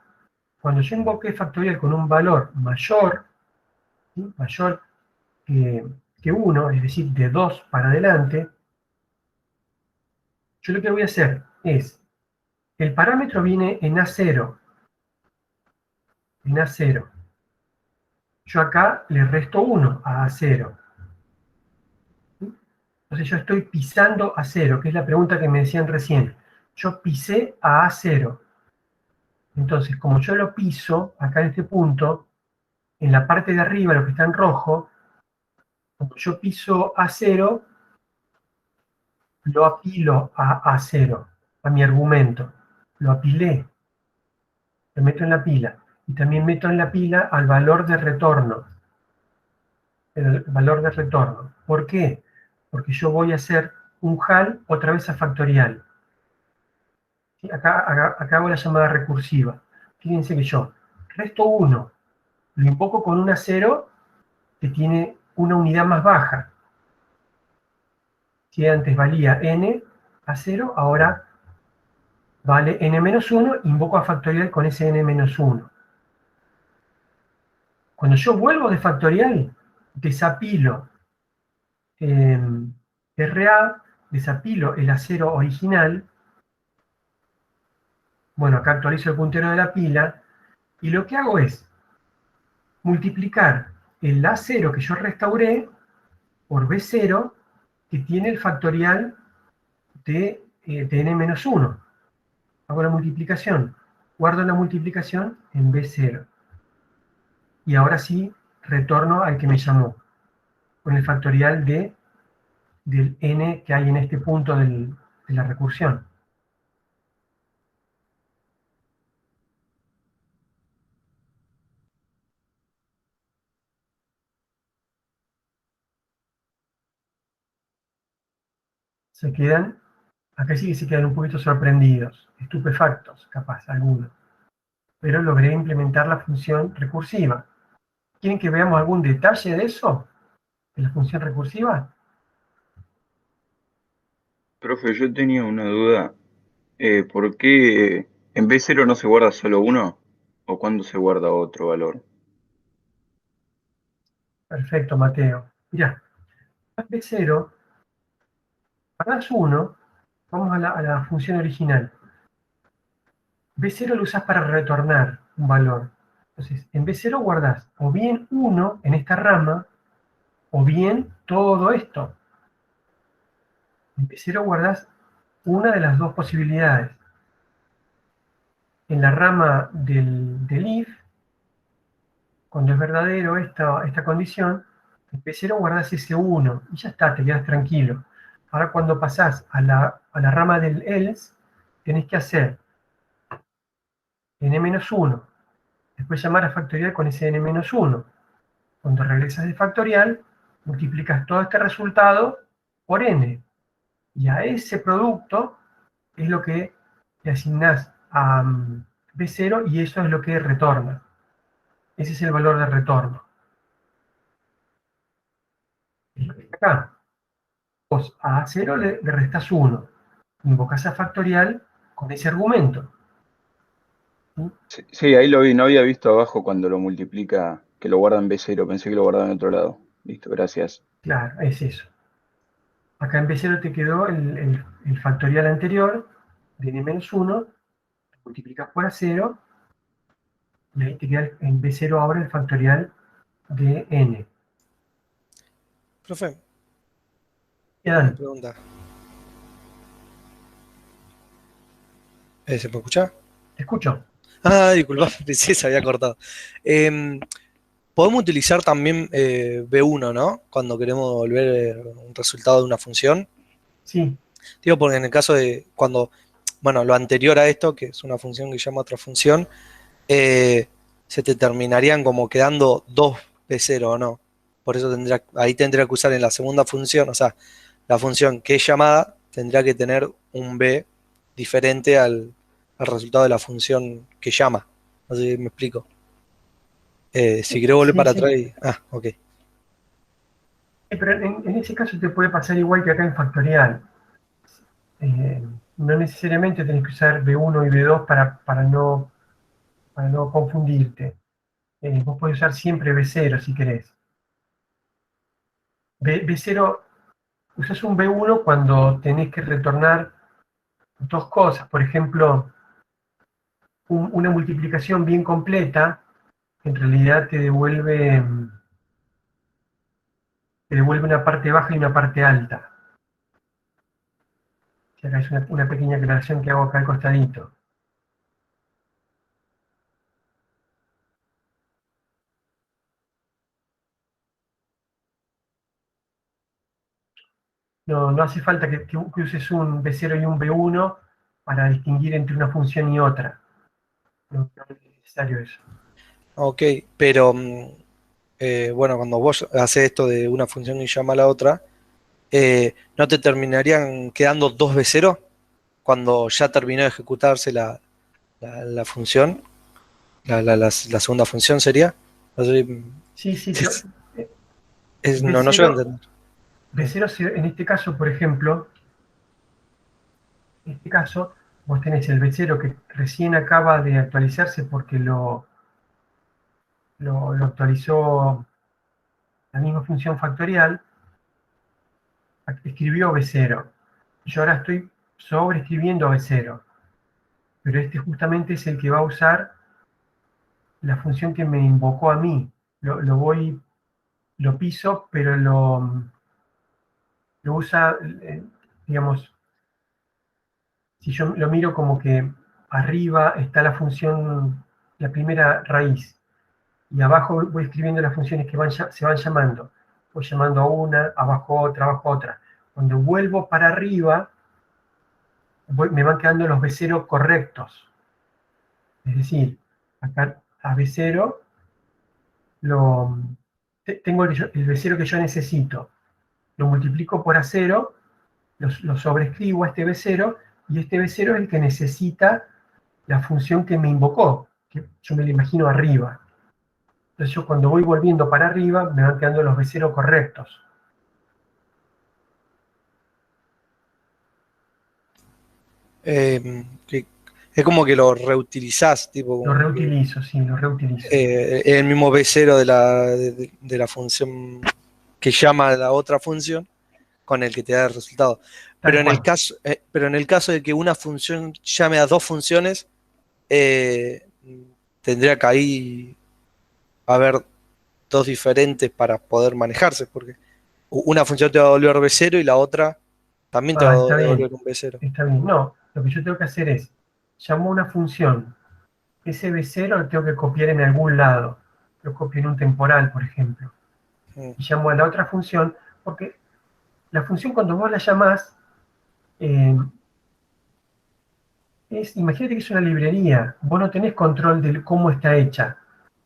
Cuando yo invoqué factorial con un valor mayor, ¿sí? Mayor que 1, es decir, de 2 para adelante, yo lo que voy a hacer es, el parámetro viene en A0. Yo acá le resto 1 a A0. ¿Sí? Entonces yo estoy pisando A0, que es la pregunta que me decían recién. Yo pisé a A0. Entonces, como yo lo piso, acá en este punto, en la parte de arriba, lo que está en rojo, como yo piso A0, lo apilo a A0, a mi argumento. Lo apilé, lo meto en la pila. Y también meto en la pila al valor de retorno. El valor de retorno. ¿Por qué? Porque yo voy a hacer un HAL otra vez a factorial. ¿Sí? Acá hago la llamada recursiva. Fíjense que yo resto 1, lo invoco con un A0 que tiene una unidad más baja. Si antes valía n a 0, ahora vale n-1, invoco a factorial con ese n-1. Cuando yo vuelvo de factorial, desapilo RA, desapilo el A0 original, bueno, acá actualizo el puntero de la pila, y lo que hago es multiplicar el A0 que yo restauré por B0, que tiene el factorial de n-1. Hago la multiplicación, guardo la multiplicación en B0. Y ahora sí, retorno al que me llamó, con el factorial del n que hay en este punto de la recursión. Acá sí que se quedan un poquito sorprendidos, estupefactos, capaz, algunos. Pero logré implementar la función recursiva. ¿Quieren que veamos algún detalle de eso? ¿De la función recursiva? Profe, yo tenía una duda. ¿Por qué en B0 no se guarda solo uno? ¿O cuándo se guarda otro valor? Perfecto, Mateo. Mirá, en B0, guardás 1, vamos a la función original. B0 lo usás para retornar un valor. Entonces, en B0 guardás o bien 1 en esta rama, o bien todo esto. En B0 guardás una de las dos posibilidades. En la rama del if, cuando es verdadero esta condición, en B0 guardás ese 1 y ya está, te quedas tranquilo. Ahora cuando pasás a la rama del else, tenés que hacer n-1, después llamar a factorial con ese n-1. Cuando regresas de factorial, multiplicas todo este resultado por n. Y a ese producto es lo que le asignás a B0 y eso es lo que retorna. Ese es el valor de retorno. Acá, vos a A0 le restás 1. Invocás a factorial con ese argumento. Sí, sí, ahí lo vi, no había visto abajo cuando lo multiplica, que lo guarda en B0, pensé que lo guardaba en otro lado. Listo, gracias. Claro, es eso. Acá en B0 te quedó el factorial anterior de n-1, multiplicas por A0, y ahí te queda en B0 ahora el factorial de n. Profe, Ya, una Dan, pregunta. ¿Se me escucha? te escucho. Ah, disculpa, pensé que se había cortado. Podemos utilizar también B1, ¿no? Cuando queremos devolver un resultado de una función. Sí, Digo, porque en el caso de cuando, bueno, lo anterior a esto, que es una función que llama otra función, se te terminarían como quedando dos B0, ¿o no? Por eso ahí tendría que usar en la segunda función, o sea, la función que es llamada tendría que tener un B diferente al resultado de la función que llama. No sé si me explico. Si quiero volver sí, para sí. atrás ok. Pero en ese caso te puede pasar igual que acá en factorial. No necesariamente tenés que usar B1 y B2 para no confundirte. Vos podés usar siempre B0 si querés. B0, usás un B1 cuando tenés que retornar dos cosas. Por ejemplo, una multiplicación bien completa, en realidad te devuelve una parte baja y una parte alta. O sea, es una pequeña aclaración que hago acá al costadito. No hace falta que uses un B0 y un B1 para distinguir entre una función y otra. No es necesario eso. Ok, pero bueno, cuando vos haces esto de una función y llama a la otra, ¿no te terminarían quedando dos B0 cuando ya terminó de ejecutarse la función? La segunda función sería. No sé, Sí, sí, no llego a B0, entender. B0 en este caso, por ejemplo, en este caso, vos tenés el B0 que recién acaba de actualizarse porque lo actualizó la misma función factorial, escribió B0. Yo ahora estoy sobreescribiendo B0, pero este justamente es el que va a usar la función que me invocó a mí. Lo piso, pero lo usa, digamos, si yo lo miro como que arriba está la función, la primera raíz, y abajo voy escribiendo las funciones que se van llamando. Voy llamando a una, abajo otra. Cuando vuelvo para arriba, me van quedando los B0 correctos. Es decir, acá a B0 tengo el B0 que yo necesito. Lo multiplico por A0, lo sobrescribo a este B0, y este B0 es el que necesita la función que me invocó, que yo me la imagino arriba. Entonces yo cuando voy volviendo para arriba, me van quedando los B0 correctos. Es como que lo reutilizás, tipo, Lo reutilizo, sí, lo reutilizo. el mismo B0 de la función que llama a la otra función con el que te da el resultado. Pero en el caso de que una función llame a dos funciones, tendría que ahí haber dos diferentes para poder manejarse, porque una función te va a devolver B0 y la otra También te va a Está bien, devolver un B0. está bien. No, lo que yo tengo que hacer es, llamo una función. Ese B0 lo tengo que copiar en algún lado. Lo copio en un temporal, por ejemplo. Mm. Y llamo a la otra función, porque la función cuando vos la llamás, imagínate que es una librería, vos no tenés control de cómo está hecha.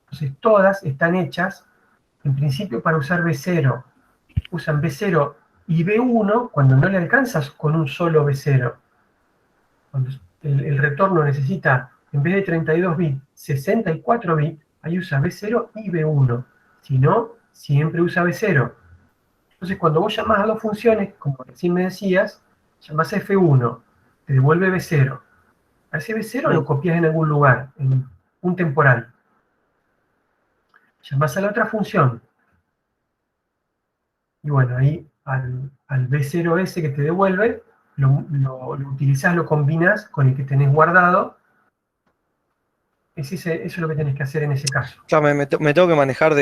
Entonces todas están hechas, en principio, para usar B0. Usan B0 y B1 cuando no le alcanzas con un solo B0. Cuando el retorno necesita, en vez de 32 bits, 64 bits, ahí usa B0 y B1. Si no, siempre usa B0. Entonces, cuando vos llamás a dos funciones, como recién me decías, llamás a F1, te devuelve B0. A ese B0 lo copias en algún lugar, en un temporal. Llamás a la otra función. Y bueno, ahí al B0 ese que te devuelve, lo utilizás, lo combinás con el que tenés guardado. Eso es lo que tenés que hacer en ese caso. Claro, me tengo que manejar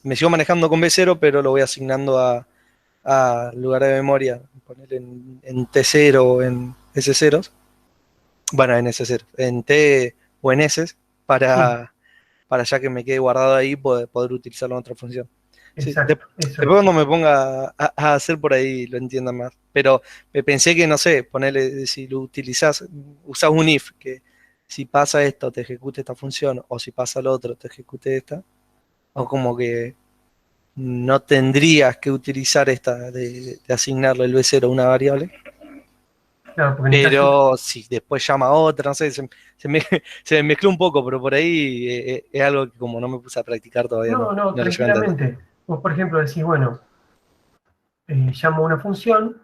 me sigo manejando con B0, pero lo voy asignando a lugar de memoria, ponerle en T0 o en S0. Bueno, en S0, en T o en S, para ya que me quede guardado ahí, poder utilizarlo en otra función. Sí, Exacto, eso después es. cuando me ponga a hacer por ahí lo entienda más. Pero me pensé que, no sé, ponerle, si lo usás un if, que si pasa esto te ejecute esta función, o si pasa lo otro te ejecute esta, o como que no tendrías que utilizar esta de asignarle el B0 a una variable. Claro, porque en el caso, Pero si después llama a otra, no sé, se me mezcló un poco, pero por ahí es algo que como no me puse a practicar todavía, no, no lo llegué a entender. tranquilamente. Vos, por ejemplo, decís, bueno, llamo a una función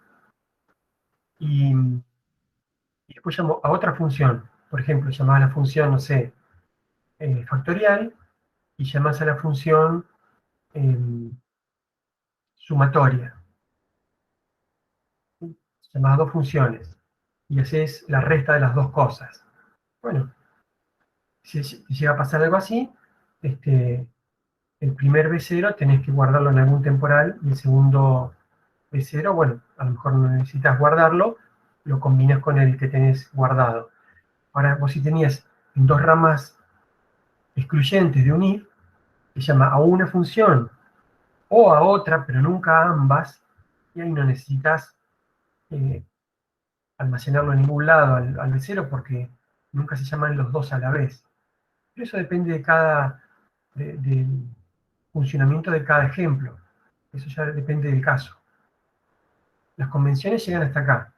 y después llamo a otra función. Por ejemplo, llamás a la función, no sé, factorial, y llamás a la función sumatoria. Llamás a dos funciones y haces la resta de las dos cosas. Bueno, si llega a pasar algo así, el primer B0 tenés que guardarlo en algún temporal y el segundo B0, bueno, a lo mejor no necesitas guardarlo, lo combinas con el que tenés guardado. Ahora, vos si tenías en dos ramas excluyentes de un if, se llama a una función o a otra, pero nunca a ambas, y ahí no necesitas almacenarlo en ningún lado al B0 porque nunca se llaman los dos a la vez. Pero eso depende del funcionamiento de cada ejemplo. Eso ya depende del caso. Las convenciones llegan hasta acá.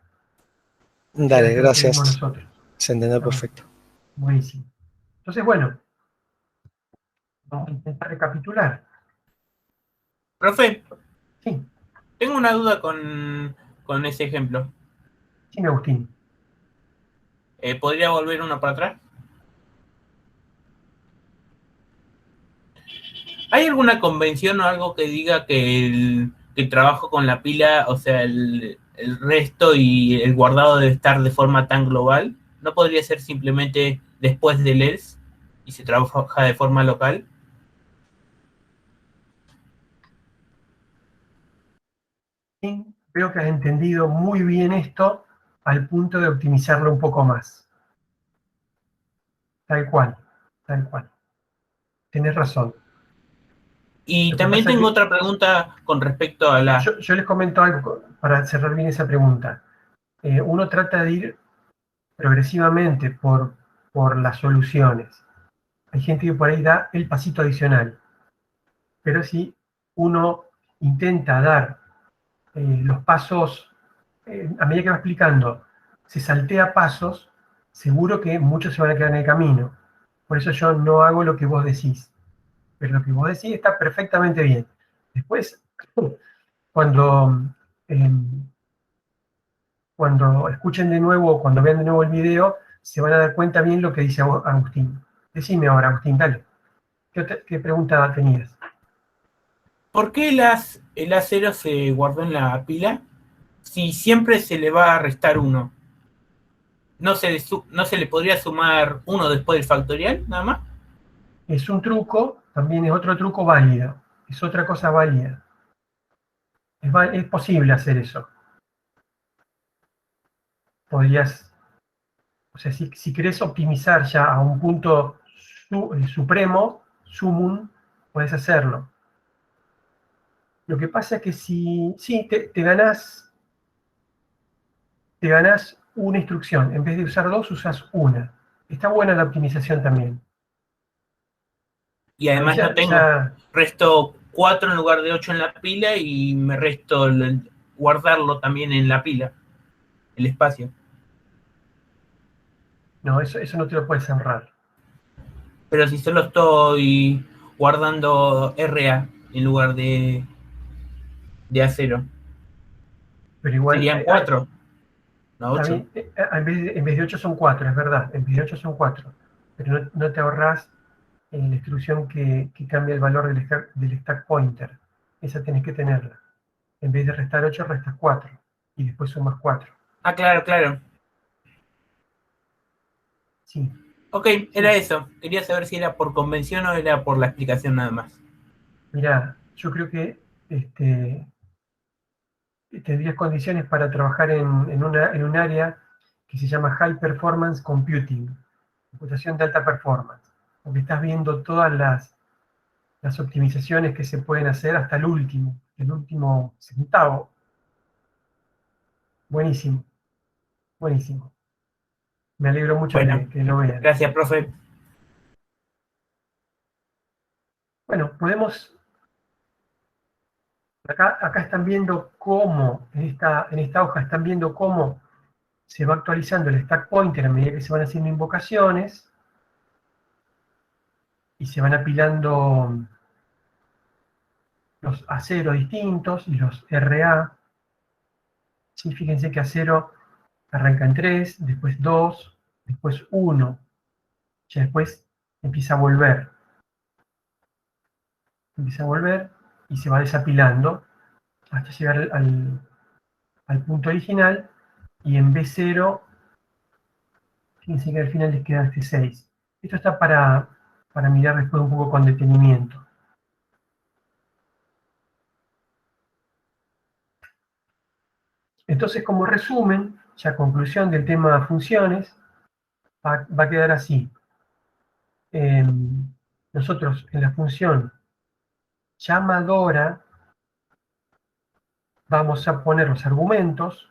Dale, Hasta lo que vimos gracias. nosotros. Se entendió perfecto. Buenísimo. Entonces, bueno, vamos a intentar recapitular. Profe, Sí, tengo una duda con ese ejemplo. sí, Agustín. ¿Podría volver uno para atrás? ¿Hay alguna convención o algo que diga que el trabajo con la pila, o sea, el resto y el guardado debe estar de forma tan global? ¿No podría ser simplemente después del else y se trabaja de forma local? Sí, veo que has entendido muy bien esto al punto de optimizarlo un poco más. Tal cual, tal cual. Tenés razón. Y Lo que también pasa es tengo que otra pregunta con respecto a la... yo les comento algo para cerrar bien esa pregunta. Uno trata de ir progresivamente por las soluciones. Hay gente que por ahí da el pasito adicional. Pero si uno intenta dar los pasos, a medida que va explicando, se saltea pasos, seguro que muchos se van a quedar en el camino. Por eso yo no hago lo que vos decís. Pero lo que vos decís está perfectamente bien. Después, cuando, eh, cuando escuchen de nuevo, cuando vean de nuevo el video, se van a dar cuenta bien lo que dice Agustín. Decime ahora, Agustín, dale. ¿Qué pregunta tenías? ¿Por qué el A0 se guardó en la pila si siempre se le va a restar uno? ¿No se le podría sumar uno después del factorial, nada más? Es un truco, también es otro truco válido. Es otra cosa válida. Es posible hacer eso. podrías, o sea, si querés optimizar ya a un punto supremo, sumum, puedes hacerlo. Lo que pasa es que si te ganás una instrucción, en vez de usar dos, usas una. Está buena la optimización también. Y además no tengo, resto 4 en lugar de 8 en la pila y me resto guardarlo también en la pila, el espacio. No, eso no te lo puedes ahorrar. Pero si solo estoy guardando RA en lugar de A0, Pero igual, serían 4, no está 8. bien, en vez de 8 son 4, es verdad, en vez de 8 son 4. Pero no te ahorrás en la instrucción que cambia el valor del stack pointer. Esa tenés que tenerla. En vez de restar 8, restas 4. Y después sumas 4. Ah, claro, claro. Sí. Ok, era eso. Quería saber si era por convención o era por la explicación nada más. Mirá, yo creo que tendrías condiciones para trabajar en un área que se llama High Performance Computing, computación de alta performance, porque estás viendo todas las optimizaciones que se pueden hacer hasta el último centavo. Buenísimo, buenísimo. Me alegro mucho Bueno, que lo vean. gracias, profe. Bueno, acá están viendo cómo, en esta hoja están viendo cómo se va actualizando el stack pointer a medida que se van haciendo invocaciones y se van apilando los A0 distintos y los RA. ¿Sí? Fíjense que A0 arranca en 3, después 2, después 1, ya después empieza a volver. Empieza a volver y se va desapilando hasta llegar al punto original, y en B0, fíjense que al final les queda este 6. Esto está para mirar después un poco con detenimiento. Entonces, como resumen, ya conclusión del tema de funciones, va a quedar así. Nosotros en la función llamadora vamos a poner los argumentos,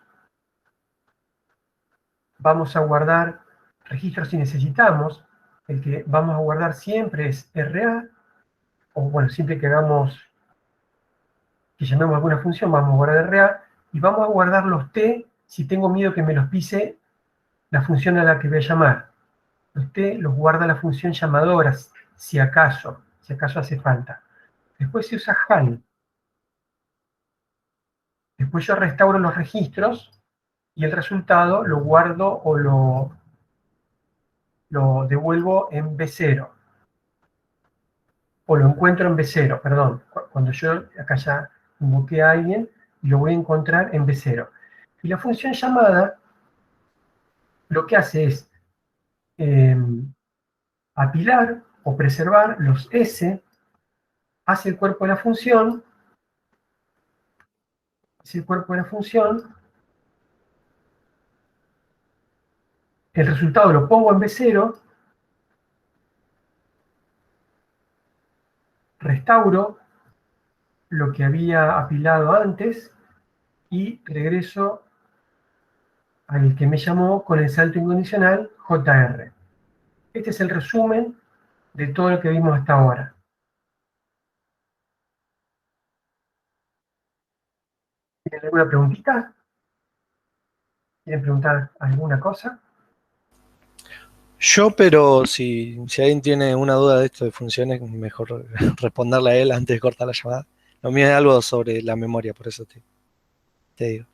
vamos a guardar registros si necesitamos. El que vamos a guardar siempre es RA, o bueno, siempre que llamemos alguna función, vamos a guardar RA, y vamos a guardar los T si tengo miedo que me los pise la función a la que voy a llamar. Los T los guarda la función llamadora, si acaso hace falta. Después se usa HAL. Después yo restauro los registros y el resultado lo guardo o lo devuelvo en B0. O lo encuentro en B0, perdón. Cuando yo acá ya invoqué a alguien, lo voy a encontrar en B0. Y la función llamada lo que hace es apilar o preservar los S, hace el cuerpo de la función, el resultado lo pongo en B0, restauro lo que había apilado antes y regreso al que me llamó con el salto incondicional JR. Este es el resumen de todo lo que vimos hasta ahora. ¿Tienen alguna preguntita? ¿Quieren preguntar alguna cosa? Pero si alguien tiene una duda de esto de funciones, mejor responderle a él antes de cortar la llamada. Lo mío es algo sobre la memoria, por eso te digo.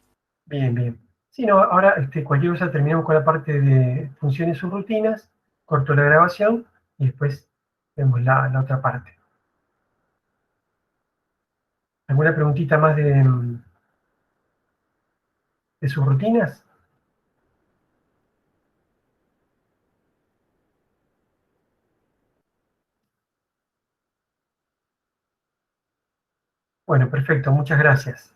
Bien, bien. Si no, ahora cualquier cosa terminamos con la parte de funciones subrutinas, corto la grabación y después vemos la otra parte. ¿Alguna preguntita más de subrutinas? Bueno, perfecto, muchas gracias.